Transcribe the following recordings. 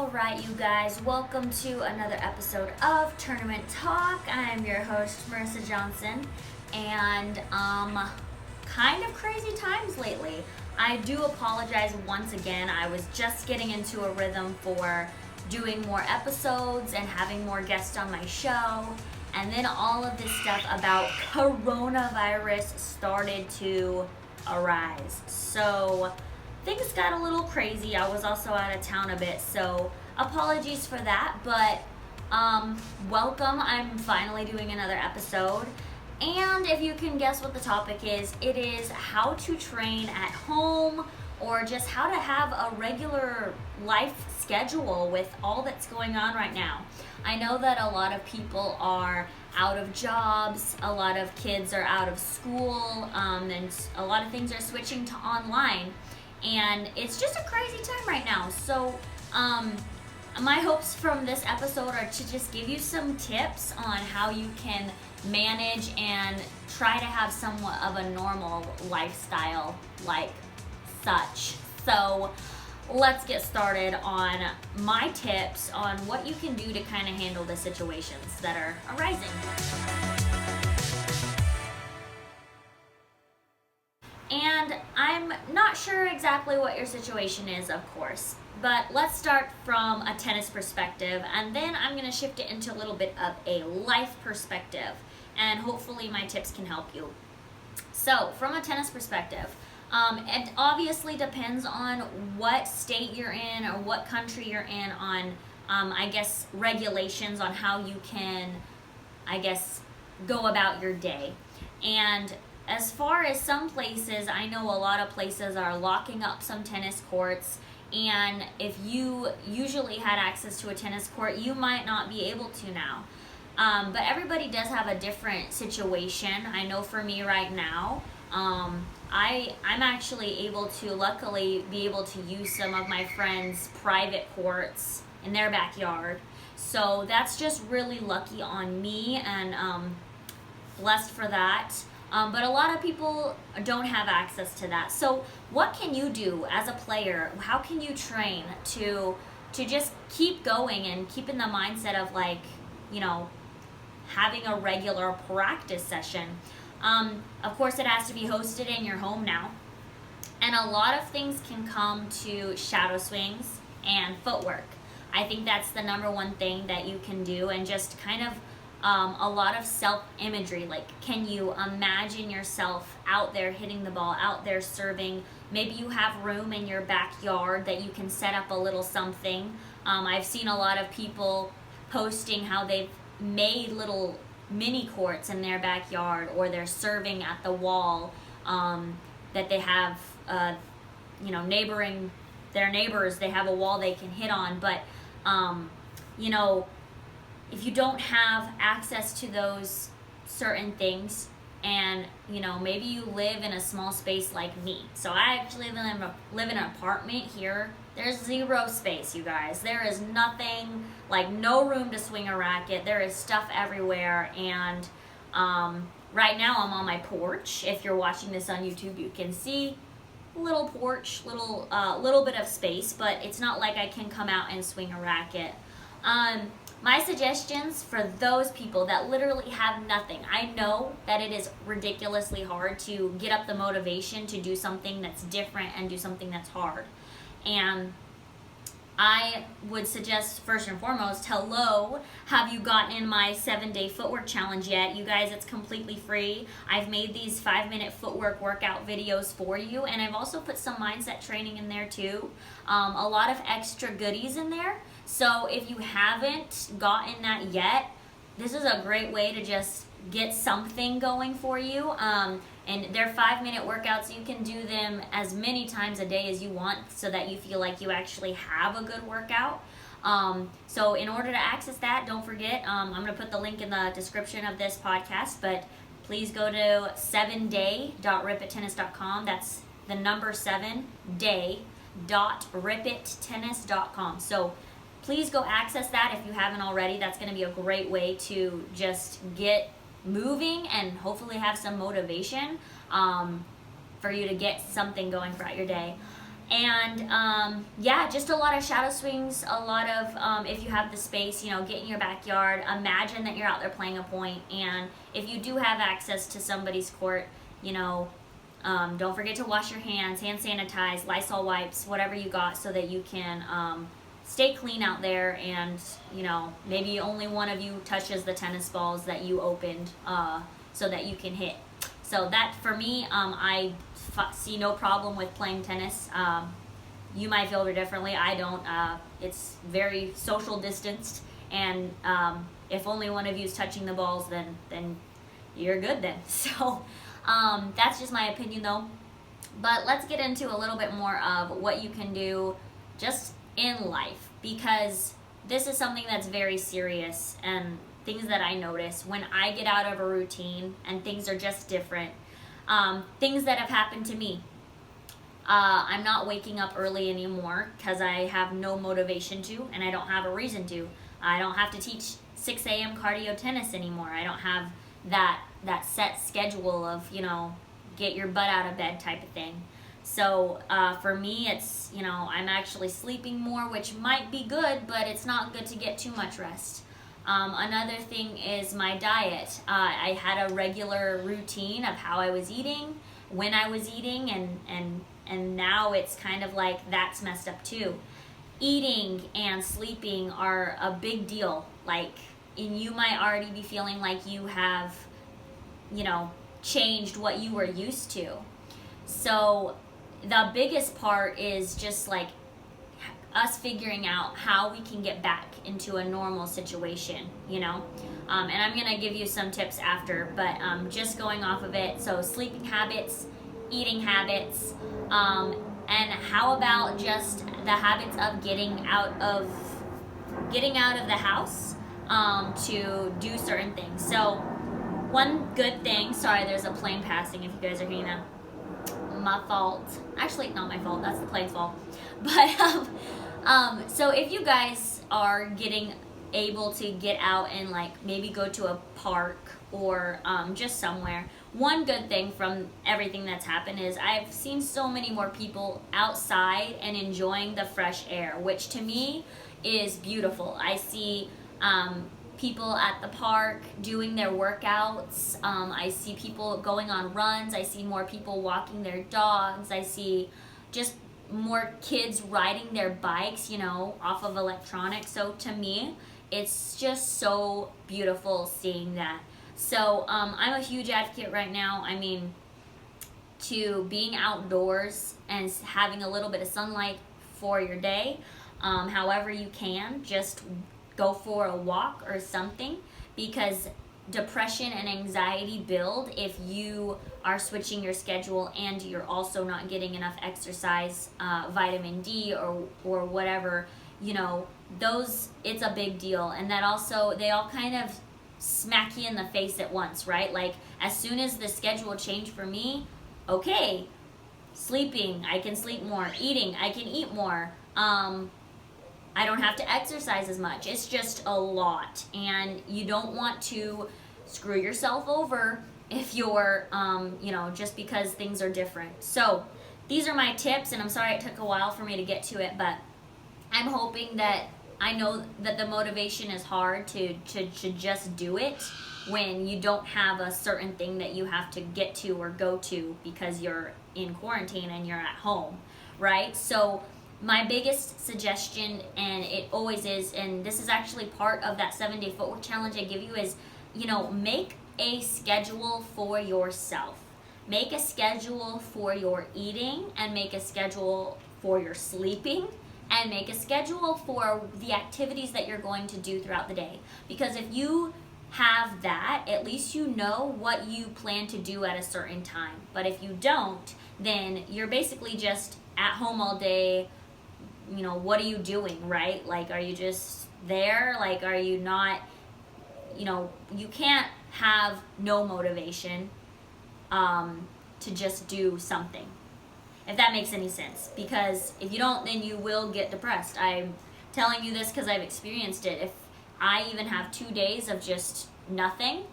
Alright, you guys, welcome to another episode of Tournament Talk. I'm your host, Marisa Johnson, and kind of crazy times lately. I do apologize once again. I was just getting into a rhythm for doing more episodes and having more guests on my show, and then all of this stuff about coronavirus started to arise. So things got a little crazy. I was also out of town a bit, so apologies for that, but welcome. I'm finally doing another episode, and if you can guess what the topic is, it is how to train at home, or just how to have a regular life schedule with all that's going on right now. I know that a lot of people are out of jobs, a lot of kids are out of school, and a lot of things are switching to online. And it's just a crazy time right now. So my hopes from this episode are to just give you some tips on how you can manage and try to have somewhat of a normal lifestyle like such. So let's get started on my tips on what you can do to kind of handle the situations that are arising. And I'm not sure exactly what your situation is, of course, but let's start from a tennis perspective, and then I'm going to shift it into a little bit of a life perspective, and hopefully my tips can help you. So, from a tennis perspective, it obviously depends on what state you're in or what country you're in on, regulations on how you can, go about your day. And as far as some places, I know a lot of places are locking up some tennis courts, and if you usually had access to a tennis court, you might not be able to now. But everybody does have a different situation. I know for me right now, I'm actually able to, luckily, be able to use some of my friends' private courts in their backyard. So that's just really lucky on me, and blessed for that. But a lot of people don't have access to that. So what can you do as a player? How can you train to just keep going and keep in the mindset of having a regular practice session? Of course, it has to be hosted in your home now. And a lot of things can come to shadow swings and footwork. I think that's the number one thing that you can do, and just kind of a lot of self-imagery. Like, can you imagine yourself out there hitting the ball, out there serving? Maybe you have room in your backyard that you can set up a little something. I've seen a lot of people posting how they've made little mini courts in their backyard, or they're serving at the wall that they have, neighboring their neighbors. They have a wall they can hit on, but if you don't have access to those certain things, and maybe you live in a small space like me. So I actually live in an apartment here. There's zero space, you guys. There is nothing, no room to swing a racket. There is stuff everywhere, and right now I'm on my porch. If you're watching this on YouTube, you can see little porch, little bit of space, but it's not like I can come out and swing a racket. My suggestions for those people that literally have nothing. I know that it is ridiculously hard to get up the motivation to do something that's different and do something that's hard. And I would suggest, first and foremost, have you gotten in my 7-day footwork challenge yet? You guys, it's completely free. I've made these 5-minute footwork workout videos for you, and I've also put some mindset training in there too. A lot of extra goodies in there. So if you haven't gotten that yet, this is a great way to just get something going for you. And they're 5-minute workouts. You can do them as many times a day as you want, so that you feel like you actually have a good workout. So in order to access that, don't forget, I'm going to put the link in the description of this podcast, but please go to 7day.ripittennis.com. That's the number 7day.ripittennis.com. So please go access that if you haven't already. That's going to be a great way to just get moving and hopefully have some motivation for you to get something going throughout your day. And yeah, just a lot of shadow swings, a lot of, if you have the space, you know, get in your backyard, imagine that you're out there playing a point, and if you do have access to somebody's court, you know, don't forget to wash your hands, hand sanitize, Lysol wipes, whatever you got, so that you can stay clean out there, and, you know, maybe only one of you touches the tennis balls that you opened, so that you can hit. So that, for me, I see no problem with playing tennis. You might feel it differently. I don't. It's very social distanced, and if only one of you is touching the balls, then you're good then. So that's just my opinion, though. But let's get into a little bit more of what you can do just in life, because this is something that's very serious, and things that I notice when I get out of a routine and things are just different. Things that have happened to me. I'm not waking up early anymore because I have no motivation to, and I don't have a reason to. I don't have to teach 6 a.m. cardio tennis anymore. I don't have that set schedule of, you know, get your butt out of bed type of thing. So for me, it's, you know, I'm actually sleeping more, which might be good, but it's not good to get too much rest. Another thing is my diet. I had a regular routine of how I was eating, when I was eating, and now it's kind of like that's messed up too. Eating and sleeping are a big deal. Like, and you might already be feeling like you have, you know, changed what you were used to. So the biggest part is just like us figuring out how we can get back into a normal situation, you know. And I'm gonna give you some tips after, but just going off of it. So sleeping habits, eating habits, and how about just the habits of getting out of the house to do certain things. So one good thing, sorry, there's a plane passing if you guys are hearing that. My fault. Actually, not my fault. That's the plane's fault. But so if you guys are getting able to get out and like maybe go to a park or just somewhere, one good thing from everything that's happened is I've seen so many more people outside and enjoying the fresh air, which to me is beautiful. I see people at the park doing their workouts. I see people going on runs. I see more people walking their dogs. I see just more kids riding their bikes, you know, off of electronics. So to me, it's just so beautiful seeing that. So I'm a huge advocate right now. I mean, to being outdoors and having a little bit of sunlight for your day, however you can, just go for a walk or something, because depression and anxiety build if you are switching your schedule and you're also not getting enough exercise, vitamin D or whatever, you know, those, it's a big deal. And that also, they all kind of smack you in the face at once, right? Like, as soon as the schedule changed for me, okay, sleeping, I can sleep more, eating, I can eat more, I don't have to exercise as much. It's just a lot, and you don't want to screw yourself over if you're, you know, just because things are different. So these are my tips, and I'm sorry it took a while for me to get to it, but I'm hoping that, I know that the motivation is hard to just do it when you don't have a certain thing that you have to get to or go to because you're in quarantine and you're at home, right? So my biggest suggestion, and it always is, and this is actually part of that 7-day footwork challenge I give you, is, you know, make a schedule for yourself. Make a schedule for your eating, and make a schedule for your sleeping, and make a schedule for the activities that you're going to do throughout the day. Because if you have that, at least you know what you plan to do at a certain time. But if you don't, then you're basically just at home all day. You know, what are you doing, right? Like, are you just there? Like, are you not, you know, you can't have no motivation to just do something, if that makes any sense. Because if you don't, then you will get depressed. I'm telling you this because I've experienced it. If I even have 2 days of just nothing,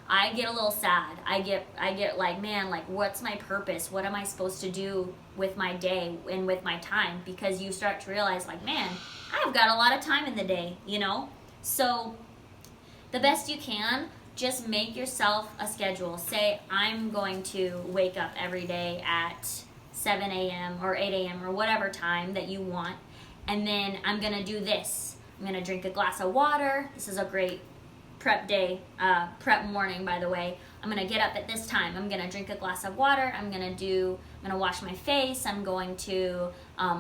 I get a little sad. I get like, man, like, what's my purpose? What am I supposed to do with my day and with my time? Because you start to realize, like, man, I've got a lot of time in the day, you know? So the best you can, just make yourself a schedule. Say, I'm going to wake up every day at 7 a.m. or 8 a.m. or whatever time that you want, and then I'm going to do this. I'm going to drink a glass of water. This is a great prep day, prep morning, by the way. I'm going to get up at this time. I'm going to drink a glass of water. I'm going to wash my face. I'm going to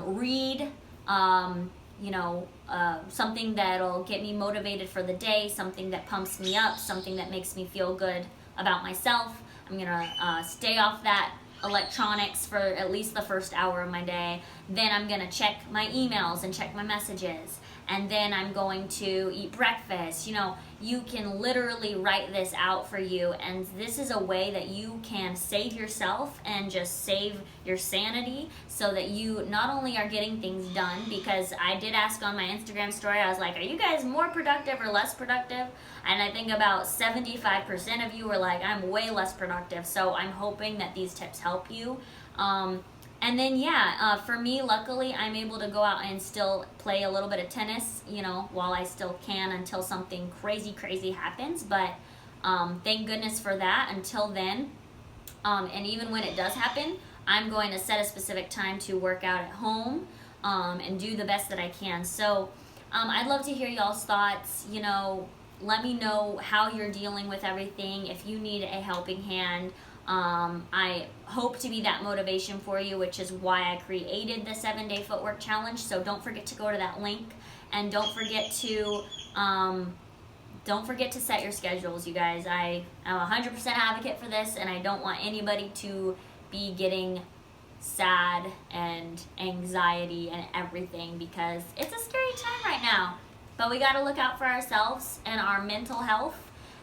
read, something that'll get me motivated for the day, something that pumps me up, something that makes me feel good about myself. I'm going to stay off that electronics for at least the first hour of my day. Then I'm going to check my emails and check my messages. And then I'm going to eat breakfast. You can literally write this out for you, and this is a way that you can save yourself and just save your sanity, so that you not only are getting things done, because I did ask on my Instagram story, I was like, are you guys more productive or less productive? And I think about 75% of you were like, I'm way less productive. So I'm hoping that these tips help you. And then, for me, luckily, I'm able to go out and still play a little bit of tennis, while I still can, until something crazy happens. But thank goodness for that. Until then, and even when it does happen, I'm going to set a specific time to work out at home and do the best that I can. So I'd love to hear y'all's thoughts. Let me know how you're dealing with everything. If you need a helping hand, I hope to be that motivation for you, which is why I created the 7-day footwork challenge. So don't forget to go to that link, and don't forget to set your schedules, you guys. I'm 100% advocate for this, and I don't want anybody to be getting sad and anxiety and everything, because it's a scary time right now. But we got to look out for ourselves and our mental health,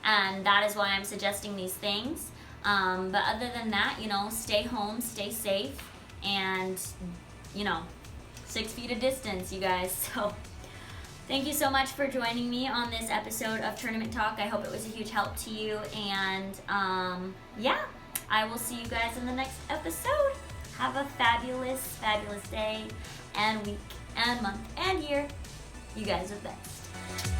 and that is why I'm suggesting these things. But other than that, stay home, stay safe, and 6 feet of distance, you guys. So thank you so much for joining me on this episode of Tournament Talk. I hope it was a huge help to you, and I will see you guys in the next episode. Have a fabulous day and week and month and year. You guys are the best.